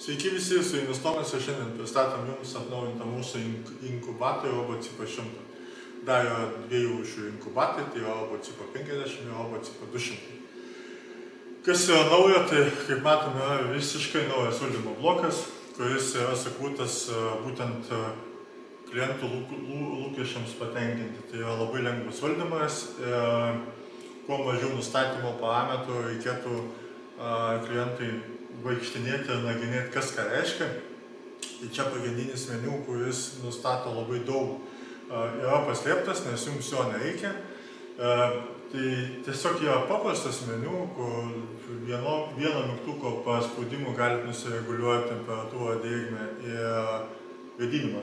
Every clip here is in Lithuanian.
Sveiki visi, su jumis Tomas ir šiandien pristatom jums atnaujintą mūsų inkubatorių Robocipa 100. Dar yra dviejų šių inkubatorių, tai yra Robocipa 50 ir Robocipa 200. Kas yra naujo, tai kaip matome, yra visiškai naujas valdymo blokas, kuris yra sukurtas būtent klientų lūkesčiams patenkinti. Tai yra labai lengvas valdymas, kuo mažiau nustatymo parametrų reikėtų klientai vaikštinėti ir nagrinėti, kas ką reiškia. Tai čia pagrindinis meniu, kuris nustato labai daug, yra paslėptas, nes jums jo nereikia. Tai tiesiog yra paprastas meniu, kur vieno mygtuko paspaudimu galite nusireguliuoti temperatūrą, drėgmę ir vėdinimą.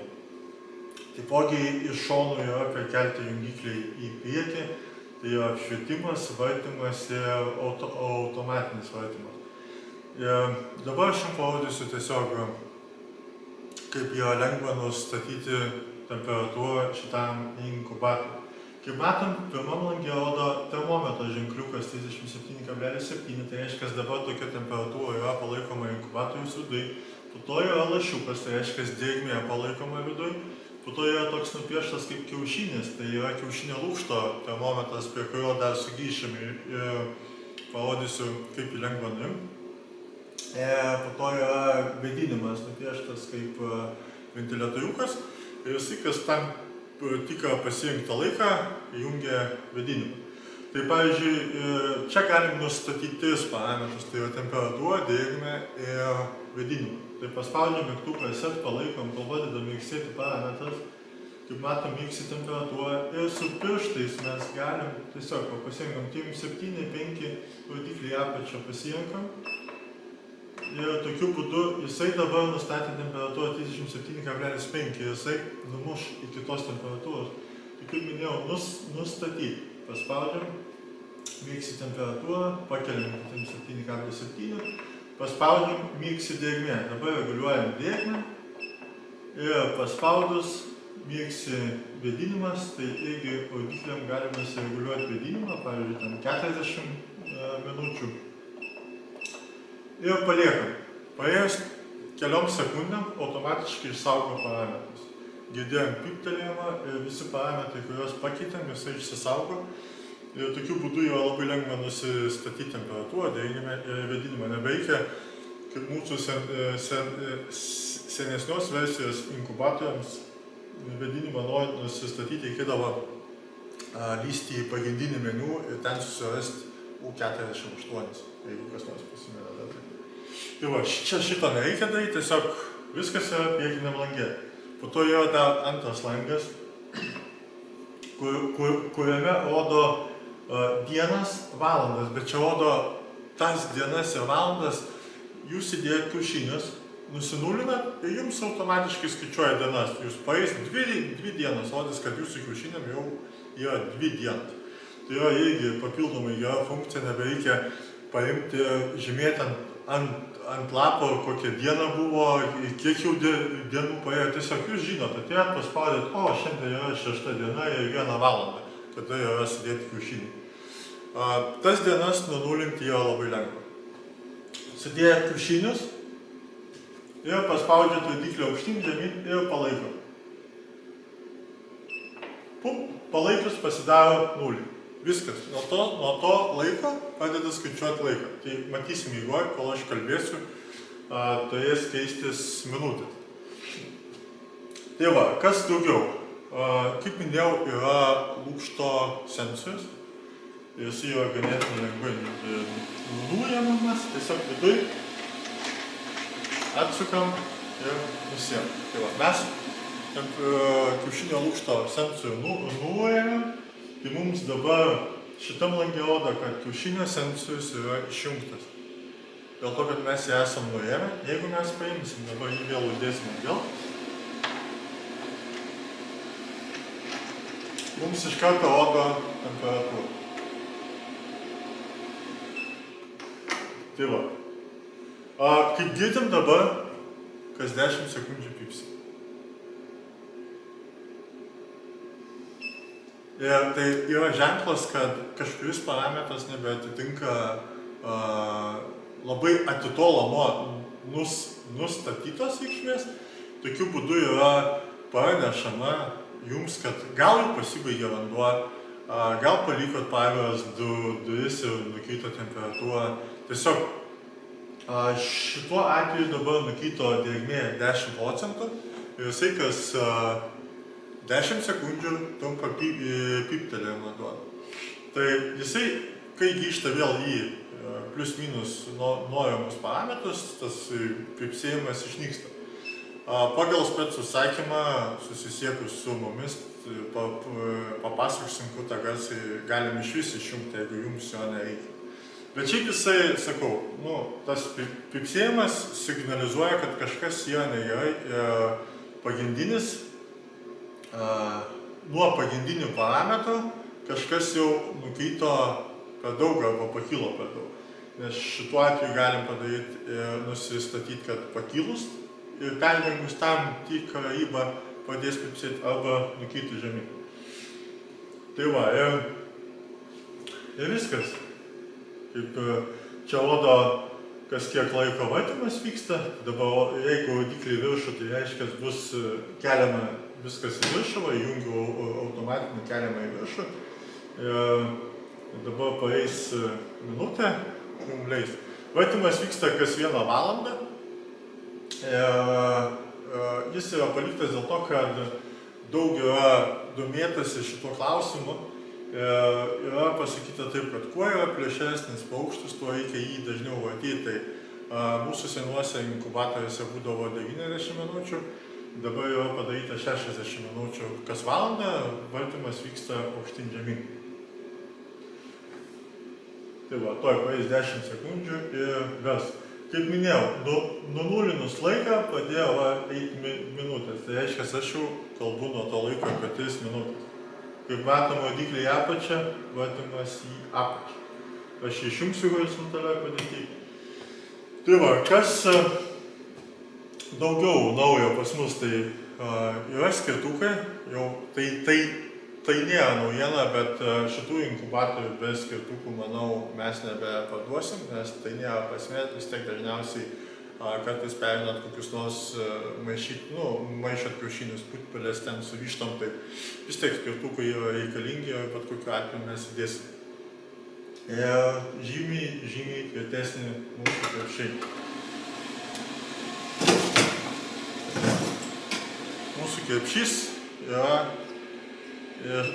Taipogi iš šonų yra perkelti jungikliai į priekį, tai yra apšvietimas, vartymas ir automatinis vartymas. Dabar aš jums parodysiu tiesiog, kaip yra lengva nustatyti temperatūrą šitam inkubatoriui. Kaip matom, pirmam lange rodo termometro ženkliukas 37,7, tai reiškia, dabar tokia temperatūra yra palaikoma inkubatoriaus viduj. Po to yra lašiukas, tai reiškia, drėgmė palaikoma viduj. Po to yra toks nupieštas kaip kiaušinis, tai yra kiaušinio lukšto termometras, prie kurio dar sugrįšim ir parodysiu, kaip jį lengva nuimti. Po to yra vėdinimas nupieštas kaip ventiliatoriukas ir jisai, kas tam tikrą pasirinktą laiką, jungia vėdinimą. Tai pavyzdžiui, čia galim nustatyti 3 parametrus, tai yra temperatūra, drėgmė ir vėdinimą. Tai paspaudžiam mygtuką Reset, palaikom, kol pradeda mirksėti parametras. Kaip matom, mirksi temperatūra ir su pirštais mes galim tiesiog pasirinkam 3, 7, 5 rodiklį apačią pasirinkam. Ir tokiu būdu jisai dabar nustatė temperatūrą 37,5 ir jisai numuš iki tos temperatūros. Tai kaip minėjau, nustatyti. Paspaudžiam, mirksi temperatūrą, pakeliam 37,7, paspaudžiam, mirksi drėgmė. Dabar reguliuojam drėgmę ir paspaudus mirksi vėdinimas, tai irgi rodikliam galime sureguliuoti vėdinimą, pavyzdžiui, 40 minučių. Ir paliekam. Praėjus keliom sekundėm automatiškai išsaugo parametrus. Girdėjom piptelėjimą ir visi parametrai, kuriuos pakeitėm, jisai išsisaugo. Ir tokiu būdu yra labai lengva nusistatyti temperatūrą, drėgmę ir vėdinimą. Nebereikia, kaip mūsų senesnios versijos inkubatoriams vėdinimą norint nusistatyti, reikėdavo lysti į pagrindinį meniu ir ten susirasti U48, jeigu kas nors prisimena. Tai va, čia šito nereikia daryti, tiesiog viskas yra priekiniam lange. Po to yra dar antras langas, kuriame rodo dienas, valandas, bet čia rodo tas dienas ir valandas, jūs įdėjot kiaušinius, nusinulinat ir jums automatiškai skaičiuoja dienas. Jūs praeis 2 dienas, rodys, kad jūsų kiaušiniam jau yra 2 dienas. Tai yra irgi papildomai gera funkcija, nebereikia paimti, žymėti ant lapo, kokia diena buvo, kiek jau dienų praėjo. Tiesiog jūs žinot, atėjot, paspaudėt, šiandien yra 6 diena ir 1 valandą, kada yra sudėti kiaušiniai. Tas dienas nunulinti yra labai lengva. Sudėjot kiaušinius ir paspaudžiat rodiklį aukštyn, žemyn ir palaikom. Palaikius pasidaro 0. Viskas. Nuo to laiko pradeda skaičiuoti laiką. Tai matysim įgoj, kol aš kalbėsiu, turės keistis minutės. Tai va, kas daugiau? Kaip minėjau, yra lukšto sensorius. Jis yra ganėtinai lengvai nuimamas, tiesiog viduj atsukam ir nusiemam. Tai va, mes kiaušinio lukšto sensorių nuėjame. Tai mums dabar šitam lange rodo, kad kiaušinio sensorius yra išjungtas. Dėl to, kad mes jį esam nuėmę, jeigu mes paimsim, dabar jį vėl uždėsim atgal, mums iš karto rodo temperatūrą. Tai va. Kaip girdim dabar, kas 10 sekundžių pipsi. Ir tai yra ženklas, kad kažkuris parametras nebeatitinka labai atitolo nustatytos reikšmės, tokiu būdu yra pranešama jums, kad gal jau pasibaigė vanduo, gal palikot paviras duris ir nukrito temperatūra. Tiesiog šituo atveju dabar nukrito drėgmė 10% ir jisai kas 10 sekundžių trumpa pyptelėjimą duoda. Tai jisai, kai grįžta vėl į plius minus norimus parametrus, tas pypsėjimas išnyksta. Pagal spec užsakymą susisiekus su mumis papasakosim, kur tą garsą galim išvis išjungti, jeigu jums jo nereikia. Bet šiaip jisai, sakau, tas pypsėjimas signalizuoja, kad kažkas yra negerai. Pagrindinis, nuo pagrindinių parametrų kažkas jau nukrito per daug arba pakilo per daug. Nes šituo atveju galim padaryti ir nusistatyti, kad pakilus ir peržengus tam tikrą ribą pradės pypsėti arba nukriti žemyn. Tai va, ir viskas. Kaip čia rodo, kas kiek laiko vartymas vyksta. Dabar jeigu rodikliai viršų, tai reiškia, bus keliama viskas į viršų, įjungiu automatinį keliamą į viršų. Dabar paeis minutę, jums leis. Vartymas vyksta kas 1 valandą. Jis yra paliktas dėl to, kad daug yra domėtasi šituo klausimu. Yra pasakyta taip, kad kuo yra plėšesnis paukštis, tuo reikia jį dažniau vartyti. Tai mūsų senuose inkubatoriuose būdavo 90 minučių, dabar yra padaryta 60 minučių. Kas valandą vartymas vyksta aukštyn žemyn. Tai va, toj praeis 10 sekundžių ir ves. Kaip minėjau, nunulinus laiką pradėjo eiti minutės. Tai reiškia, aš jau kalbu nuo to laiko apie 3 minutės. Kaip matom, rodikliai į apačią, vartymas į apačią. Aš išjungsiu horizontalioj padėty. Tai va, kas daugiau naujo pas mus, tai yra skirtukai. Tai nėra naujiena, bet šitų inkubatorių be skirtukų, manau, mes nebeparduosim, nes tai nėra prasmė, vis tiek dažniausiai kartais perinat kokius nors maišat kiaušinius, putpelės ten su vištom, tai vis tiek skirtukai yra reikalingi ir bet kokiu atveju mes įdėsim. Ir žymiai tvirtesni mūsų krepšiai. Mūsų krepšys yra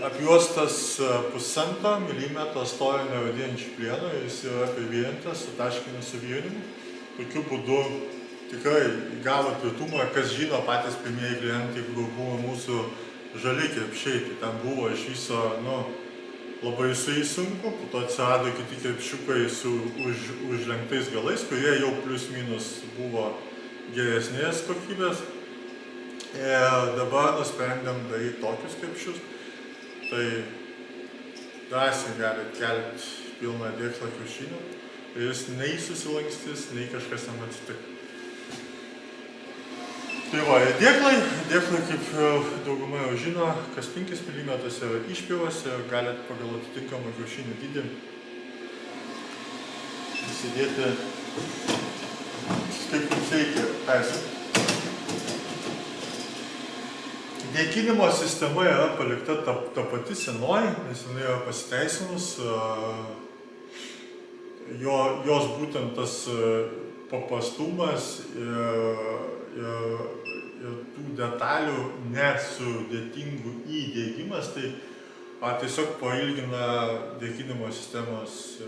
apjuostas 1,5 mm storio nerūdijančių plienų, jis yra privyrintas su taškiniu suvirinimu. Tokiu būdu tikrai įgavo tvirtumą, kas žino patys pirmieji klientai, kur buvo mūsų žali krepšiai, tai ten buvo iš viso labai sunku, po to atsirado kiti krepšiukai su užlenktais galais, kurie jau plius minus buvo geresnės kokybės. Ir dabar nusprendėm daryti tokius krepšius. Tai drąsiai galite kelti pilną dėklą kiaušinių ir jis nei susilankstys, nei kažkas jam atsitiks. Tai va, dėklai, kaip dauguma jau žino, kas 5 mm yra išpjovas ir galite pagal atitinkamą kiaušinių dydį įsidėti, kaip jums reikia persėti. Dėkinimo sistema yra palikta ta pati senoji, nes jinai yra pasiteisinus. Jos būtent tas paprastumas ir tų detalių nesudėtingų įdiegimas, tai tiesiog pailgina dėkinimo sistemos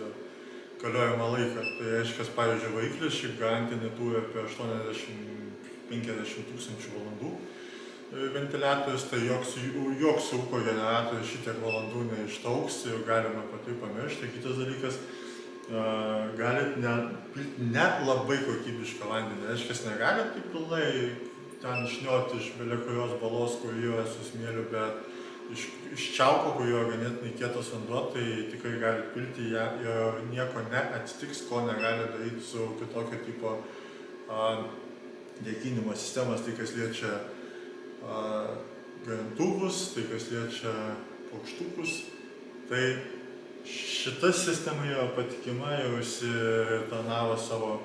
galiojimo laiką. Tai reiškia, pavyzdžiui, variklis šiaip garantinį turi apie 80–50 tūkstančių valandų. Ventiliatorius, tai joks rūko generatorius šitiek valandų neištauks ir galima apie tai pamiršti. Kitas dalykas, galit net labai kokybišką vandenį. Reiškia, negalit taip pilnai ten šnioti iš belekurios balos, kur yra su smėliu, bet iš čiaupo, kur yra ganėtinai kietas vanduo, tai tikrai galit pilti ją ir nieko neatsitiks, ko negali daryti su kitokio tipo dėkinimo sistemas, tai kas liečia garantuvus, tai kas liečia paukštukus. Tai šita sistema yra patikima ir užsitarnavo savo,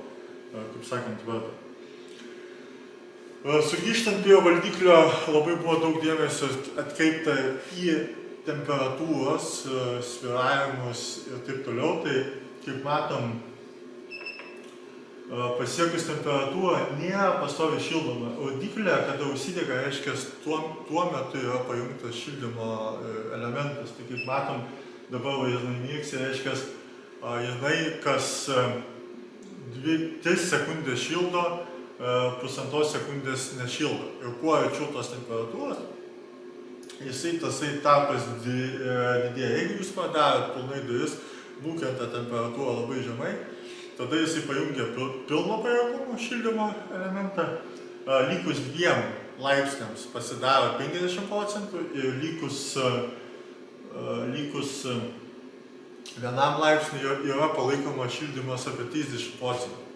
kaip sakant, vardą. Sugrįžtant prie valdiklio, labai buvo daug dėmesio atkreipta į temperatūros, svyravimus ir taip toliau. Tai, kaip matom, pasiekus temperatūrą nėra pastoviai šildoma. Valdyklė, kada užsidega, reiškia, tuo metu yra pajungtas šildymo elementas. Tai, kaip matom, dabar jinai mėgsi, reiškia, jinai kas 3 sekundės šildo, 1,5 sekundės nešildo. Ir kuo arčiau tos temperatūros, jisai tarpas didėja. Jeigu jūs padarot pilnai duris, nukrenta temperatūra labai žemai, tada jisai pajungia pilno pajėgumo šildymo elementą. Likus 2 laipsniams pasidaro 50% ir likus 1 laipsniui yra palaikoma šildymas apie 30%.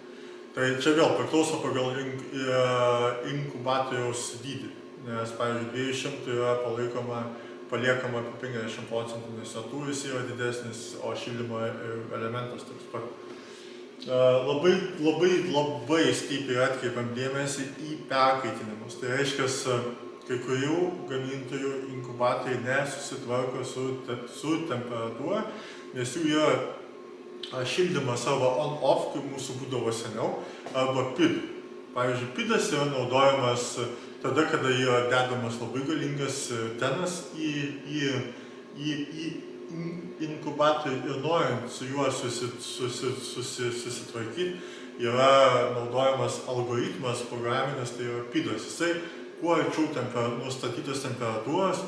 Tai čia vėl priklauso pagal inkubatoriaus dydį, nes, pavyzdžiui, 200 yra paliekama apie 50%, nes jo tūris yra didesnis, o šildymo elementas toks pat. Labai stipriai atkreipiam dėmesį į perkaitinimus. Tai reiškia, kai kurių gamintojų inkubatoriai nesusitvarko su temperatūra, nes jų yra šildymas arba on-off, kaip mūsų būdavo seniau, arba PID. Pavyzdžiui, PIDas yra naudojamas tada, kada yra dedamas labai galingas tenas į inkubatorių ir norint su juo susitvarkyti, yra naudojamas algoritmas programinis, tai yra PIDas. Jisai kuo arčiau nustatytos temperatūros,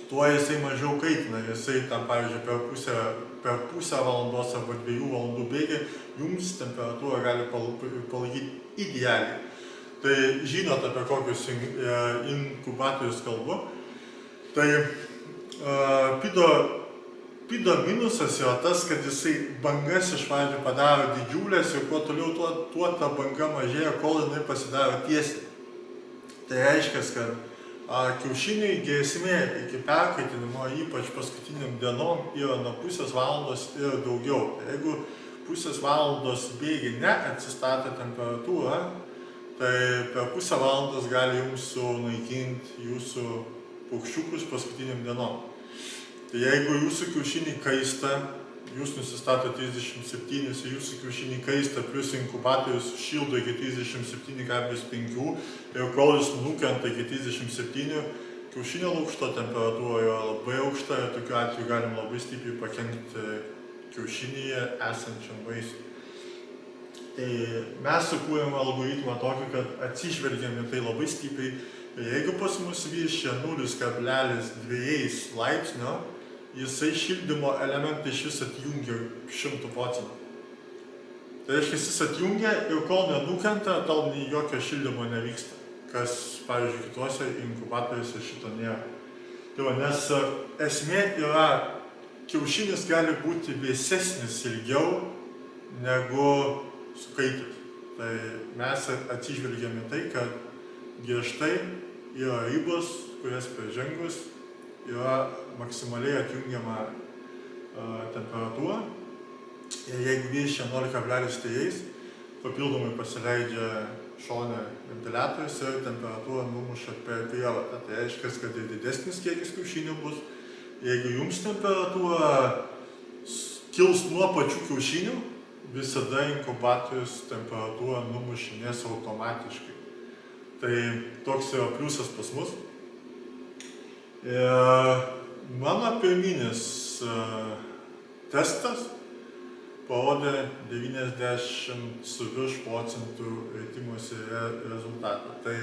tuo jisai mažiau kaitina. Jisai tam, pavyzdžiui, per pusę valandos arba 2 valandų bėgį jums temperatūrą gali palaikyti idealiai. Tai žinot, apie kokius inkubatorius kalbu. Tai PIDo minusas yra tas, kad jisai bangas iš pradžių padaro didžiulės ir kuo toliau tuo ta banga mažėja, kol jinai pasidaro tiesiai. Tai reiškia, kad kiaušiniai grėsmė iki perkaitinimo, ypač paskutiniam dienom, yra nuo pusės valandos ir daugiau. Tai jeigu pusės valandos bėgi neatsistatė temperatūrą, tai per pusę valandos gali jums sunaikinti jūsų paukščiukus paskutiniam dienom. Tai jeigu jūsų kiaušiniai kaista, jūs nusistato 37 ir jūsų kiaušiniai kaista, plus inkubatorius šildo iki 37,5 ir kol jis nukrenta iki 37, kiaušinio lukšto temperatūra yra labai aukšta ir tokiu atveju galim labai stipriai pakenkti kiaušinyje esančiam vaisiui. Tai mes sukūrėme algoritmą tokį, kad atsižvelgiam į tai labai stipriai. Jeigu pas mus viršia 0,2 laipsnio, jisai šildymo elementai iš vis atjungia 100%. Tai reiškia, jis atjungia ir kol nenukrenta, tol jokio šildymo nevyksta. Kas, pavyzdžiui, kituose inkubatoriuose šito nėra. Tai va, nes esmė yra, kiaušinis gali būti vėsesnis ilgiau negu sukaitęs. Tai mes atsižvelgiame tai, kad griežtai yra ribos, kurias peržengus yra maksimaliai atjungiama temperatūra. Ir jeigu viršia 0,3, papildomai pasileidžia šone ventiliatorius ir temperatūra numuša per prievartą. Tai reiškia, kad ir didesnis kiekis kiaušinių bus. Jeigu jums temperatūra kils nuo pačių kiaušinių, visada inkubatorius temperatūrą numušinės automatiškai. Tai toks yra pliusas pas mus. Mano pirminis testas parodė 90% ritimosi rezultatą. Tai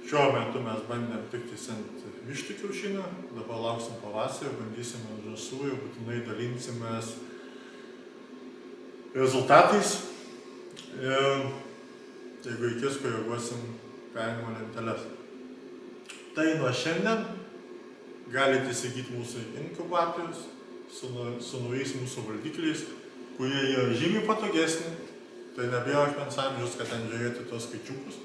šiuo metu mes bandėm tiktais ant vištų kiaušinių, dabar lauksim pavasario, bandysim ant žąsų ir būtinai dalinsimės rezultatais. Ir jeigu reikės, koreguosim perėjimo lenteles. Tai nuo šiandien galite įsigyti mūsų inkubatorius su naujais mūsų valdikliais, kurie yra žymiai patogesni. Tai nebėra akmens amžius, kad ten žiūrėti tos skaičiukus.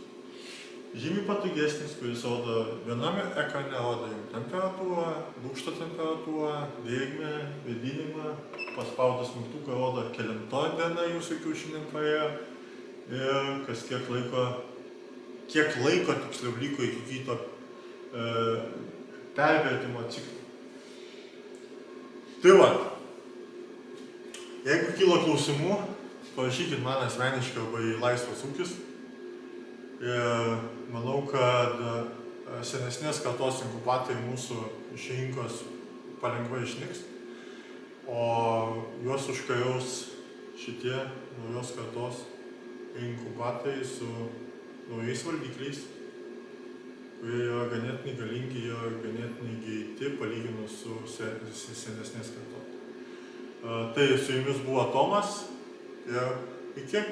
Žymiai patogesnis, kuris rodo viename ekrane, rodo jums temperatūrą, lukšto temperatūrą, drėgmę, vėdinimą, paspaudus mygtuką rodo kelintoj diena jūsų kiaušiniam praėjo ir kas kiek laiko kiek laiko tiksliau liko iki kito pervertimo ciklo. Tai va, jeigu kilo klausimų, parašykit man asmeniškai arba į Laisvas ūkis. Manau, kad senesnės kartos inkubatoriai mūsų iš rinkos palengva išnyks, o juos užkariaus šitie naujos kartos inkubatoriai su naujais valdikliais, kurie yra ganėtinai galingi, jie yra ganėtinai greiti palyginus su senesnės kartos. Tai su jumis buvo Tomas ir iki.